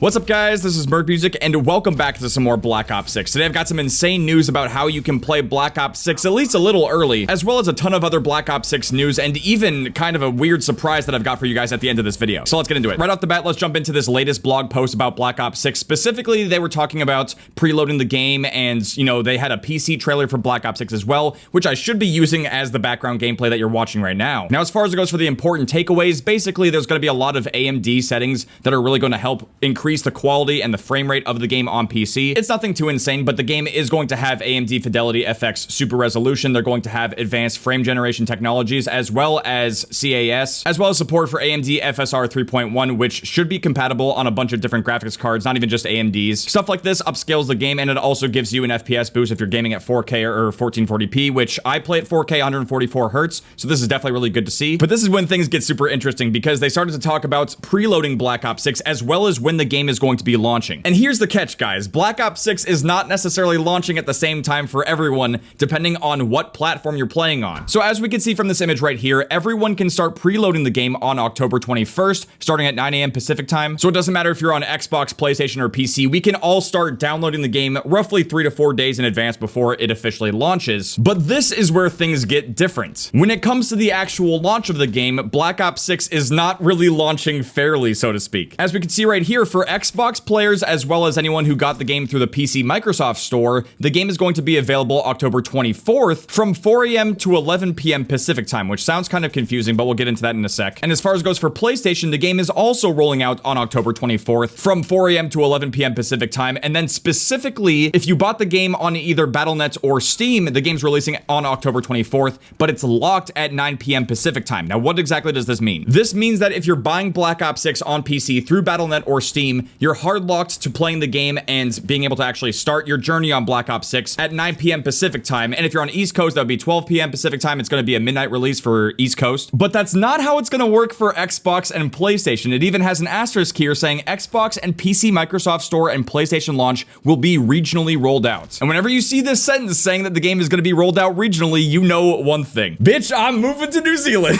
What's up guys, this is Merc Music and welcome back to some more Black Ops 6. Today I've got some insane news about how you can play Black Ops 6 at least a little early, as well as a ton of other Black Ops 6 news and even kind of a weird surprise that I've got for you guys at the end of this video. So let's get into it. Right off the bat, let's jump into this latest blog post about Black Ops 6. Specifically, they were talking about preloading the game and, you know, they had a PC trailer for Black Ops 6 as well, which I should be using as the background gameplay that you're watching right now. Now, as far as it goes for the important takeaways, basically there's going to be a lot of AMD settings that are really going to help increase the quality and the frame rate of the game on PC. It's nothing too insane, but the game is going to have AMD Fidelity FX Super Resolution. They're going to have advanced frame generation technologies, as well as CAS, as well as support for AMD FSR 3.1, which should be compatible on a bunch of different graphics cards, not even just AMD's. Stuff like this upscales the game, and it also gives you an FPS boost if you're gaming at 4K or 1440p, which I play at 4K 144 hertz, so this is definitely really good to see. But this is when things get super interesting, because they started to talk about preloading Black Ops 6, as well as when the game is going to be launching. And here's the catch, guys. Black Ops 6 is not necessarily launching at the same time for everyone, depending on what platform you're playing on. So as we can see from this image right here, everyone can start preloading the game on October 21st, starting at 9 a.m. Pacific time. So it doesn't matter if you're on Xbox, PlayStation, or PC, we can all start downloading the game roughly 3 to 4 days in advance before it officially launches. But this is where things get different. When it comes to the actual launch of the game, Black Ops 6 is not really launching fairly, so to speak. As we can see right here, for Xbox players as well as anyone who got the game through the PC Microsoft Store, the game is going to be available October 24th from 4 a.m. to 11 p.m. Pacific time, which sounds kind of confusing, but we'll get into that in a sec. And as far as goes for PlayStation, the game is also rolling out on October 24th from 4 a.m. to 11 p.m. Pacific time. And then specifically, if you bought the game on either Battle.net or Steam, the game's releasing on October 24th, but it's locked at 9 p.m. Pacific time. Now, what exactly does this mean? This means that if you're buying Black Ops 6 on PC through Battle.net or Steam, you're hard locked to playing the game and being able to actually start your journey on Black Ops 6 at 9 p.m. Pacific time. And if you're on East Coast, that would be 12 p.m. Pacific time. It's going to be a midnight release for East Coast. But that's not how it's going to work for Xbox and PlayStation. It even has an asterisk here saying Xbox and PC Microsoft Store and PlayStation launch will be regionally rolled out. And whenever you see this sentence saying that the game is going to be rolled out regionally, you know one thing. Bitch, I'm moving to New Zealand.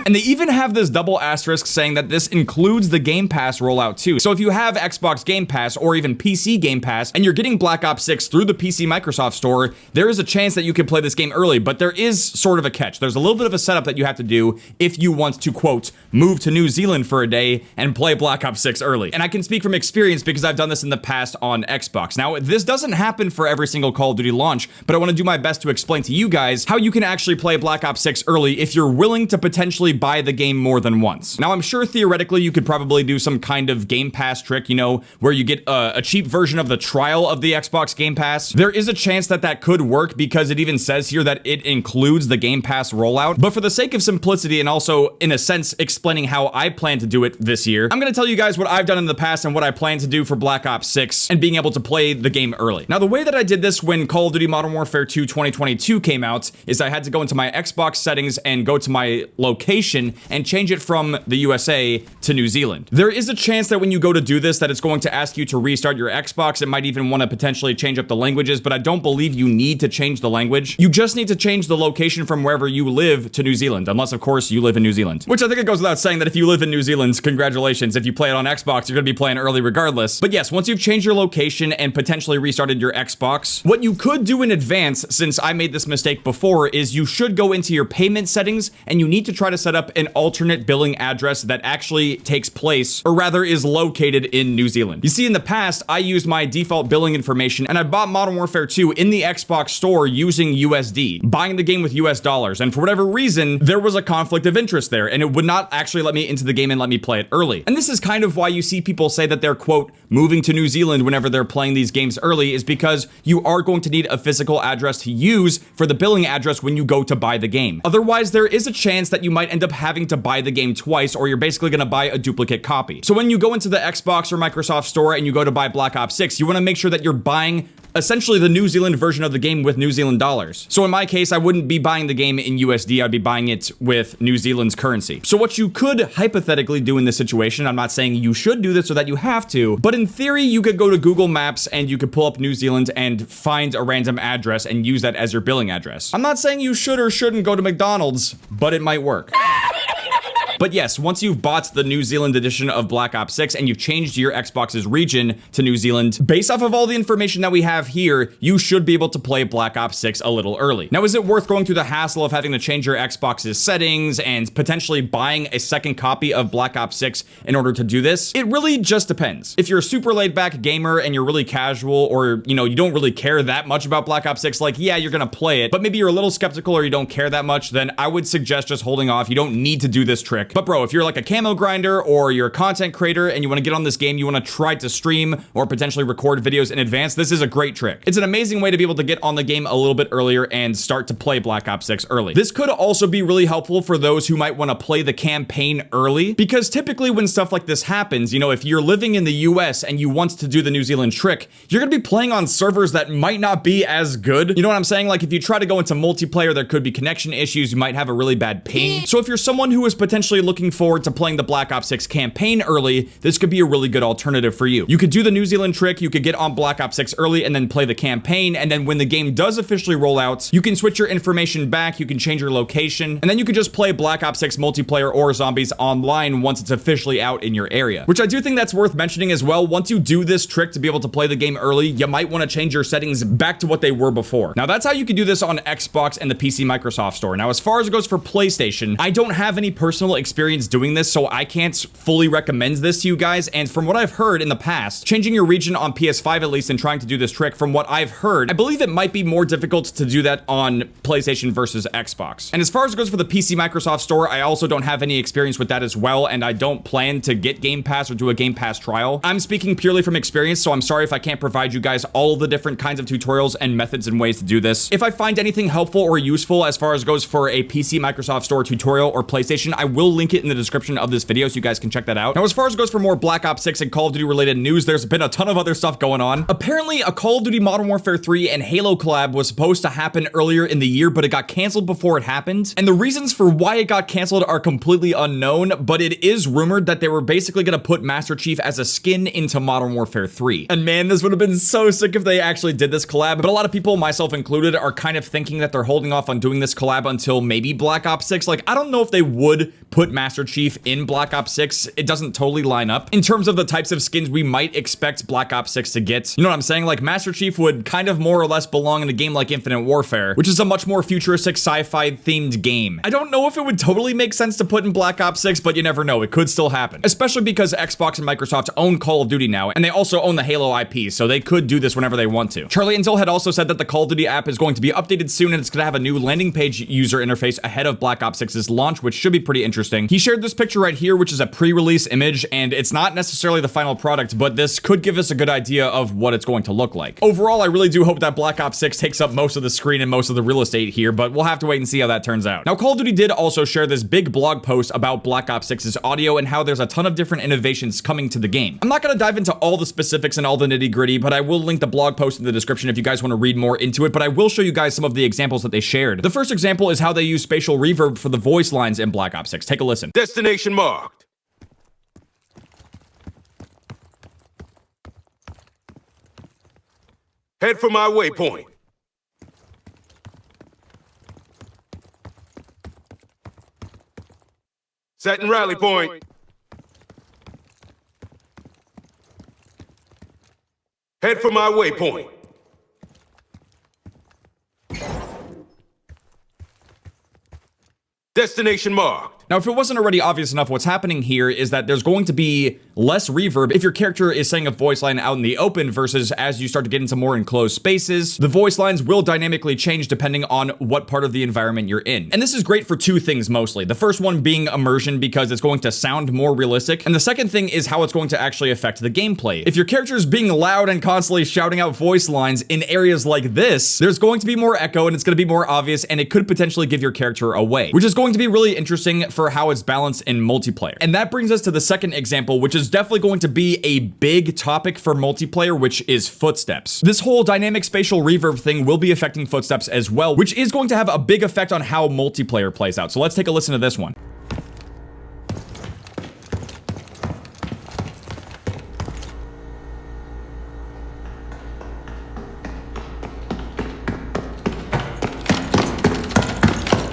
And they even have this double asterisk saying that this includes the Game Pass rollout too. So if you have Xbox Game Pass or even PC Game Pass and you're getting Black Ops 6 through the PC Microsoft Store, there is a chance that you can play this game early, but there is sort of a catch. There's a little bit of a setup that you have to do if you want to, quote, move to New Zealand for a day and play Black Ops 6 early. And I can speak from experience because I've done this in the past on Xbox. Now, this doesn't happen for every single Call of Duty launch, but I want to do my best to explain to you guys how you can actually play Black Ops 6 early if you're willing to potentially buy the game more than once. Now, I'm sure theoretically you could probably do some kind of Game Pass trick, you know, where you get a cheap version of the trial of the Xbox Game Pass. There is a chance that that could work because it even says here that it includes the Game Pass rollout. But for the sake of simplicity and also, in a sense, explaining how I plan to do it this year, I'm going to tell you guys what I've done in the past and what I plan to do for Black Ops 6 and being able to play the game early. Now, the way that I did this when Call of Duty Modern Warfare 2 2022 came out is I had to go into my Xbox settings and go to my location and change it from the USA to New Zealand. There is a chance that when you go to do this that it's going to ask you to restart your Xbox. It might even want to potentially change up the languages, but I don't believe you need to change the language. You just need to change the location from wherever you live to New Zealand, unless of course you live in New Zealand. Which I think it goes without saying that if you live in New Zealand, congratulations. If you play it on Xbox, you're going to be playing early regardless. But yes, once you've changed your location and potentially restarted your Xbox, what you could do in advance, since I made this mistake before, is you should go into your payment settings and you need to try to set up an alternate billing address that actually takes place, or rather is located in New Zealand. You see, in the past, I used my default billing information and I bought Modern Warfare 2 in the Xbox store using USD, buying the game with US dollars. And for whatever reason, there was a conflict of interest there and it would not actually let me into the game and let me play it early. And this is kind of why you see people say that they're, quote, moving to New Zealand whenever they're playing these games early, is because you are going to need a physical address to use for the billing address when you go to buy the game. Otherwise, there is a chance that you might end up having to buy the game twice, or you're basically going to buy a duplicate copy. So when you go into the Xbox or Microsoft Store and you go to buy Black Ops 6, you want to make sure that you're buying essentially the New Zealand version of the game with New Zealand dollars. So in my case, I wouldn't be buying the game in USD, I'd be buying it with New Zealand's currency. So what you could hypothetically do in this situation, I'm not saying you should do this or that you have to, but in theory, you could go to Google Maps and you could pull up New Zealand and find a random address and use that as your billing address. I'm not saying you should or shouldn't go to McDonald's, but it might work. But yes, once you've bought the New Zealand edition of Black Ops 6 and you've changed your Xbox's region to New Zealand, based off of all the information that we have here, you should be able to play Black Ops 6 a little early. Now, is it worth going through the hassle of having to change your Xbox's settings and potentially buying a second copy of Black Ops 6 in order to do this? It really just depends. If you're a super laid back gamer and you're really casual, or, you know, you don't really care that much about Black Ops 6, like, yeah, you're gonna play it, but maybe you're a little skeptical or you don't care that much, then I would suggest just holding off. You don't need to do this trick. But bro, if you're like a camo grinder or you're a content creator and you want to get on this game, you want to try to stream or potentially record videos in advance, this is a great trick. It's an amazing way to be able to get on the game a little bit earlier and start to play Black Ops 6 early. This could also be really helpful for those who might want to play the campaign early, because typically when stuff like this happens, you know, if you're living in the US and you want to do the New Zealand trick, you're going to be playing on servers that might not be as good. You know what I'm saying? Like, if you try to go into multiplayer, there could be connection issues. You might have a really bad ping. So if you're someone who is potentially looking forward to playing the Black Ops 6 campaign early, this could be a really good alternative for you. You could do the New Zealand trick, you could get on Black Ops 6 early and then play the campaign, and then when the game does officially roll out, you can switch your information back, you can change your location, and then you could just play Black Ops 6 multiplayer or zombies online once it's officially out in your area. Which I do think that's worth mentioning as well. Once you do this trick to be able to play the game early, you might want to change your settings back to what they were before. Now, that's how you can do this on Xbox and the PC Microsoft Store. Now, as far as it goes for PlayStation, I don't have any personal experience doing this, so I can't fully recommend this to you guys. And from what I've heard in the past, changing your region on PS5 at least and trying to do this trick, from what I've heard, I believe it might be more difficult to do that on PlayStation versus Xbox. And as far as it goes for the PC Microsoft Store, I also don't have any experience with that as well, and I don't plan to get Game Pass or do a Game Pass trial. I'm speaking purely from experience, so I'm sorry if I can't provide you guys all the different kinds of tutorials and methods and ways to do this. If I find anything helpful or useful as far as goes for a PC Microsoft Store tutorial or PlayStation, I will link it in the description of this video so you guys can check that out. Now, as far as it goes for more Black Ops 6 and Call of Duty related news, there's been a ton of other stuff going on. Apparently, a Call of Duty Modern Warfare 3 and Halo collab was supposed to happen earlier in the year, but it got canceled before it happened. And the reasons for why it got canceled are completely unknown, but it is rumored that they were basically gonna put Master Chief as a skin into Modern Warfare 3. And man, this would have been so sick if they actually did this collab, but a lot of people, myself included, are kind of thinking that they're holding off on doing this collab until maybe Black Ops 6. Like, I don't know if they would put Master Chief in Black Ops 6. It doesn't totally line up in terms of the types of skins we might expect Black Ops 6 to get. You know what I'm saying? Like, Master Chief would kind of more or less belong in a game like Infinite Warfare, which is a much more futuristic sci-fi themed game. I don't know if it would totally make sense to put in Black Ops 6, but you never know. It could still happen, especially because Xbox and Microsoft own Call of Duty now, and they also own the Halo IP, so they could do this whenever they want to. Charlie Intel had also said that the Call of Duty app is going to be updated soon, and it's going to have a new landing page user interface ahead of Black Ops 6's launch, which should be pretty interesting. He shared this picture right here, which is a pre-release image, and it's not necessarily the final product, but this could give us a good idea of what it's going to look like. Overall, I really do hope that Black Ops 6 takes up most of the screen and most of the real estate here, but we'll have to wait and see how that turns out. Now, Call of Duty did also share this big blog post about Black Ops 6's audio and how there's a ton of different innovations coming to the game. I'm not going to dive into all the specifics and all the nitty gritty, but I will link the blog post in the description if you guys want to read more into it, but I will show you guys some of the examples that they shared. The first example is how they use spatial reverb for the voice lines in Black Ops 6. Take a listen. Destination marked. Head for my waypoint. Setting rally point. Head for my waypoint. Destination marked. Now, if it wasn't already obvious enough, what's happening here is that there's going to be less reverb if your character is saying a voice line out in the open versus as you start to get into more enclosed spaces. The voice lines will dynamically change depending on what part of the environment you're in. And this is great for two things mostly. The first one being immersion, because it's going to sound more realistic. And the second thing is how it's going to actually affect the gameplay. If your character is being loud and constantly shouting out voice lines in areas like this, there's going to be more echo and it's going to be more obvious, and it could potentially give your character away, which is going to be really interesting for how it's balanced in multiplayer. And that brings us to the second example, which is definitely going to be a big topic for multiplayer, which is footsteps. This whole dynamic spatial reverb thing will be affecting footsteps as well, which is going to have a big effect on how multiplayer plays out. So let's take a listen to this one.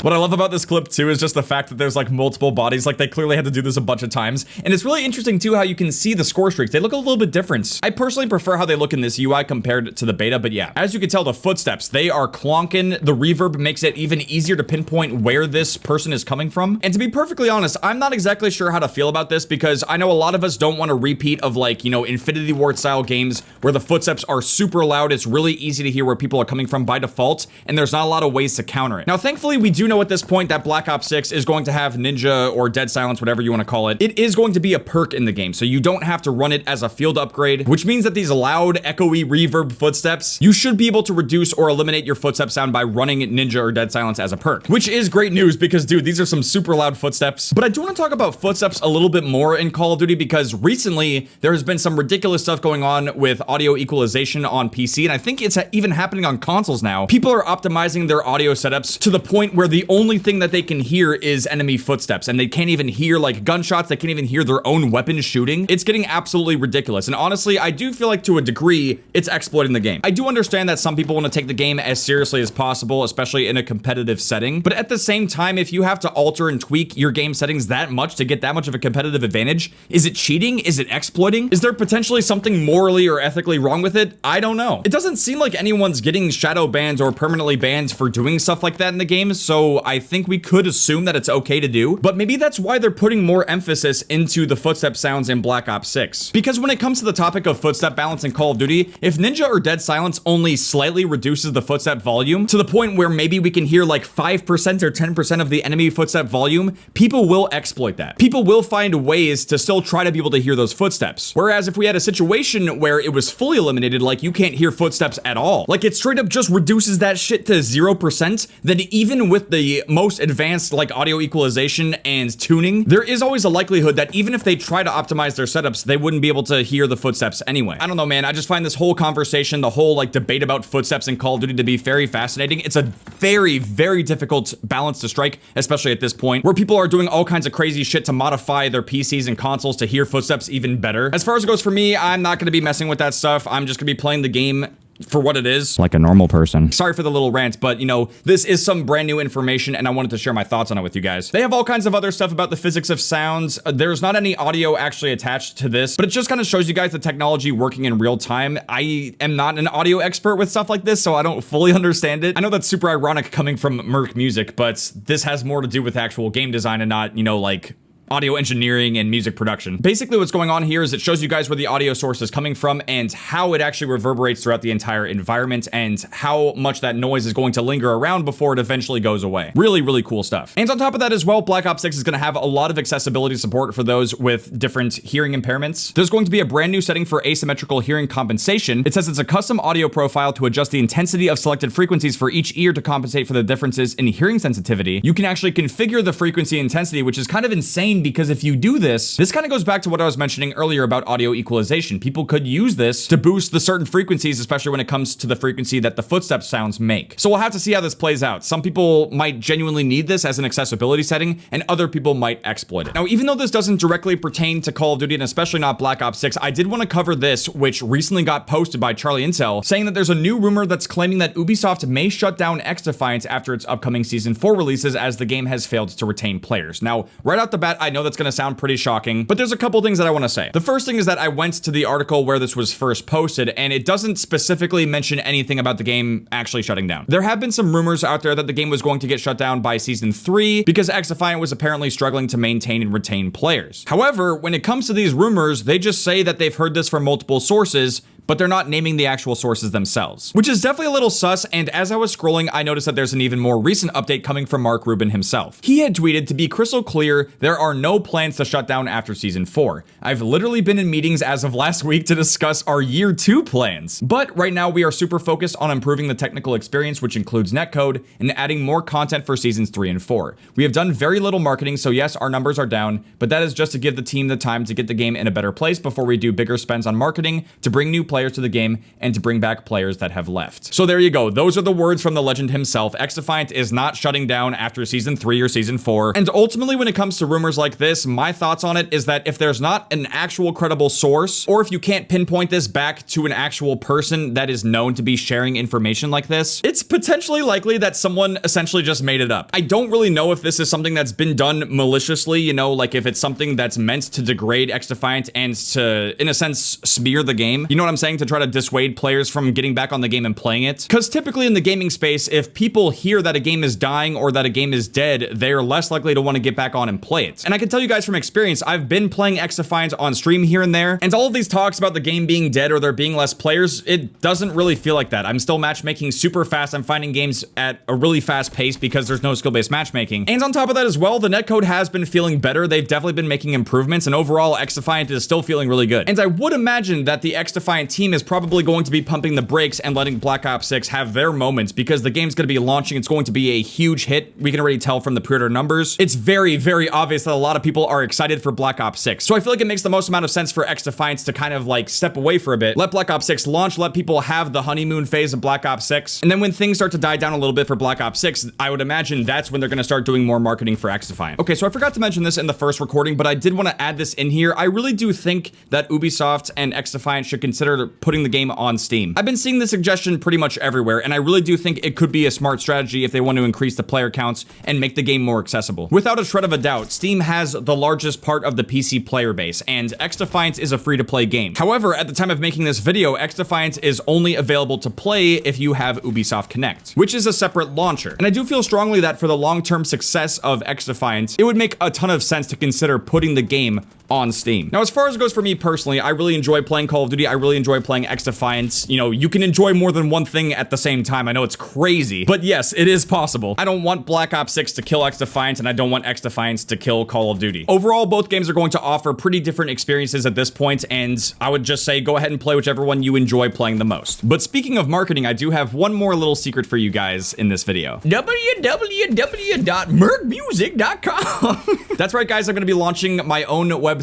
What I love about this clip too is just the fact that there's like multiple bodies. Like they clearly had to do this a bunch of times. And it's really interesting too how you can see the score streaks. They look a little bit different. I personally prefer how they look in this UI compared to the beta, but yeah, as you can tell, the footsteps, they are clonking. The reverb makes it even easier to pinpoint where this person is coming from. And to be perfectly honest, I'm not exactly sure how to feel about this because I know a lot of us don't want a repeat of like, you know, Infinity Ward style games where the footsteps are super loud. It's really easy to hear where people are coming from by default, and there's not a lot of ways to counter it. Now, thankfully, we do know at this point that Black Ops 6 is going to have Ninja or Dead Silence, whatever you want to call it. It is going to be a perk in the game, so you don't have to run it as a field upgrade, which means that these loud, echoey, reverb footsteps, you should be able to reduce or eliminate your footstep sound by running Ninja or Dead Silence as a perk, which is great news because, dude, these are some super loud footsteps. But I do want to talk about footsteps a little bit more in Call of Duty because recently there has been some ridiculous stuff going on with audio equalization on PC, and I think it's even happening on consoles now. People are optimizing their audio setups to the point where the only thing that they can hear is enemy footsteps, and they can't even hear like gunshots. They can't even hear their own weapons shooting. It's getting absolutely ridiculous, and honestly, I do feel like to a degree, it's exploiting the game. I do understand that some people want to take the game as seriously as possible, especially in a competitive setting, but at the same time, if you have to alter and tweak your game settings that much to get that much of a competitive advantage, is it cheating? Is it exploiting? Is there potentially something morally or ethically wrong with it? I don't know. It doesn't seem like anyone's getting shadow bans or permanently banned for doing stuff like that in the game, so I think we could assume that it's okay to do, but maybe that's why they're putting more emphasis into the footstep sounds in Black Ops 6. Because when it comes to the topic of footstep balance in Call of Duty, if Ninja or Dead Silence only slightly reduces the footstep volume to the point where maybe we can hear like 5% or 10% of the enemy footstep volume, people will exploit that. People will find ways to still try to be able to hear those footsteps. Whereas if we had a situation where it was fully eliminated, like you can't hear footsteps at all, like it straight up just reduces that shit to 0%, then even with the most advanced like audio equalization and tuning, there is always a likelihood that even if they try to optimize their setups, they wouldn't be able to hear the footsteps anyway. I don't know, man. I just find this whole conversation, the whole like debate about footsteps in Call of Duty to be very fascinating. It's a very, very difficult balance to strike, especially at this point, where people are doing all kinds of crazy shit to modify their PCs and consoles to hear footsteps even better. As far as it goes for me, I'm not going to be messing with that stuff. I'm just going to be playing the game for what it is, like a normal person. Sorry for the little rant, but you know, this is some brand new information and I wanted to share my thoughts on it with you guys. They have all kinds of other stuff about the physics of sounds. There's not any audio actually attached to this, but it just kind of shows you guys the technology working in real time. I am not an audio expert with stuff like this, so I don't fully understand it. I know that's super ironic coming from Merc Music, but this has more to do with actual game design and not, you know, like audio engineering and music production. Basically what's going on here is it shows you guys where the audio source is coming from and how it actually reverberates throughout the entire environment and how much that noise is going to linger around before it eventually goes away. Really, really cool stuff. And on top of that as well, Black Ops 6 is going to have a lot of accessibility support for those with different hearing impairments. There's going to be a brand new setting for asymmetrical hearing compensation. It says it's a custom audio profile to adjust the intensity of selected frequencies for each ear to compensate for the differences in hearing sensitivity. You can actually configure the frequency intensity, which is kind of insane because if you do this kind of goes back to what I was mentioning earlier about audio equalization. People could use this to boost the certain frequencies, especially when it comes to the frequency that the footstep sounds make. So we'll have to see how this plays out. Some people might genuinely need this as an accessibility setting, and other people might exploit it. Now, even though this doesn't directly pertain to Call of Duty, and especially not Black Ops 6, I did want to cover this, which recently got posted by Charlie Intel, saying that there's a new rumor that's claiming that Ubisoft may shut down XDefiant after its upcoming Season 4 releases as the game has failed to retain players. Now, right out the bat, I know that's going to sound pretty shocking, but there's a couple things that I want to say. The first thing is that I went to the article where this was first posted, and it doesn't specifically mention anything about the game actually shutting down. There have been some rumors out there that the game was going to get shut down by Season 3 because XDefiant was apparently struggling to maintain and retain players. However, when it comes to these rumors, they just say that they've heard this from multiple sources, but they're not naming the actual sources themselves, which is definitely a little sus. And as I was scrolling, I noticed that there's an even more recent update coming from Mark Rubin himself. He had tweeted, "To be crystal clear, there are no plans to shut down after Season 4. I've literally been in meetings as of last week to discuss our Year 2 plans. But right now we are super focused on improving the technical experience, which includes netcode, and adding more content for Seasons 3 and 4. We have done very little marketing, so yes, our numbers are down, but that is just to give the team the time to get the game in a better place before we do bigger spends on marketing to bring new players to the game and to bring back players that have left. So there you go. Those are the words from the legend himself. XDefiant is not shutting down after season 3 or season 4. And ultimately, when it comes to rumors like this, my thoughts on it is that if there's not an actual credible source, or if you can't pinpoint this back to an actual person that is known to be sharing information like this, it's potentially likely that someone essentially just made it up. I don't really know if this is something that's been done maliciously, you know, like if it's something that's meant to degrade XDefiant and to, in a sense, smear the game. You know what I'm saying? To try to dissuade players from getting back on the game and playing it. Because typically in the gaming space, if people hear that a game is dying or that a game is dead, they are less likely to want to get back on and play it. And I can tell you guys from experience, I've been playing XDefiant on stream here and there, and all of these talks about the game being dead or there being less players, it doesn't really feel like that. I'm still matchmaking super fast. I'm finding games at a really fast pace because there's no skill-based matchmaking. And on top of that as well, the netcode has been feeling better. They've definitely been making improvements, and overall, XDefiant is still feeling really good. And I would imagine that the XDefiant team is probably going to be pumping the brakes and letting Black Ops 6 have their moments because the game's going to be launching. It's going to be a huge hit. We can already tell from the pre-order numbers. It's very, very obvious that a lot of people are excited for Black Ops 6. So I feel like it makes the most amount of sense for XDefiant to kind of like step away for a bit, let Black Ops 6 launch, let people have the honeymoon phase of Black Ops 6. And then when things start to die down a little bit for Black Ops 6, I would imagine that's when they're going to start doing more marketing for XDefiant. Okay, so I forgot to mention this in the first recording, but I did want to add this in here. I really do think that Ubisoft and XDefiant should consider putting the game on Steam. I've been seeing this suggestion pretty much everywhere, and I really do think it could be a smart strategy if they want to increase the player counts and make the game more accessible. Without a shred of a doubt, Steam has the largest part of the PC player base, and XDefiant is a free-to-play game. However, at the time of making this video, XDefiant is only available to play if you have Ubisoft Connect, which is a separate launcher. And I do feel strongly that for the long-term success of XDefiant, it would make a ton of sense to consider putting the game on Steam. Now, as far as it goes for me personally, I really enjoy playing Call of Duty. I really enjoy playing XDefiant. You know, you can enjoy more than one thing at the same time. I know it's crazy, but yes, it is possible. I don't want Black Ops 6 to kill XDefiant, and I don't want XDefiant to kill Call of Duty. Overall, both games are going to offer pretty different experiences at this point, and I would just say go ahead and play whichever one you enjoy playing the most. But speaking of marketing, I do have one more little secret for you guys in this video. www.merkmusic.com. That's right, guys. I'm going to be launching my own website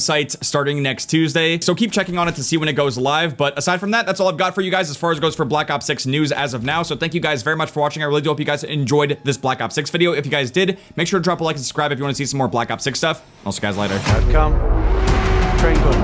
starting next Tuesday, so keep checking on it to see when it goes live. But aside from that, that's all I've got for you guys as far as it goes for Black Ops 6 news as of now. So thank you guys very much for watching. I really do hope you guys enjoyed this Black Ops 6 video. If you guys did, make sure to drop a like and subscribe if you want to see some more Black Ops 6 stuff. I'll see you guys later. Come. Train good.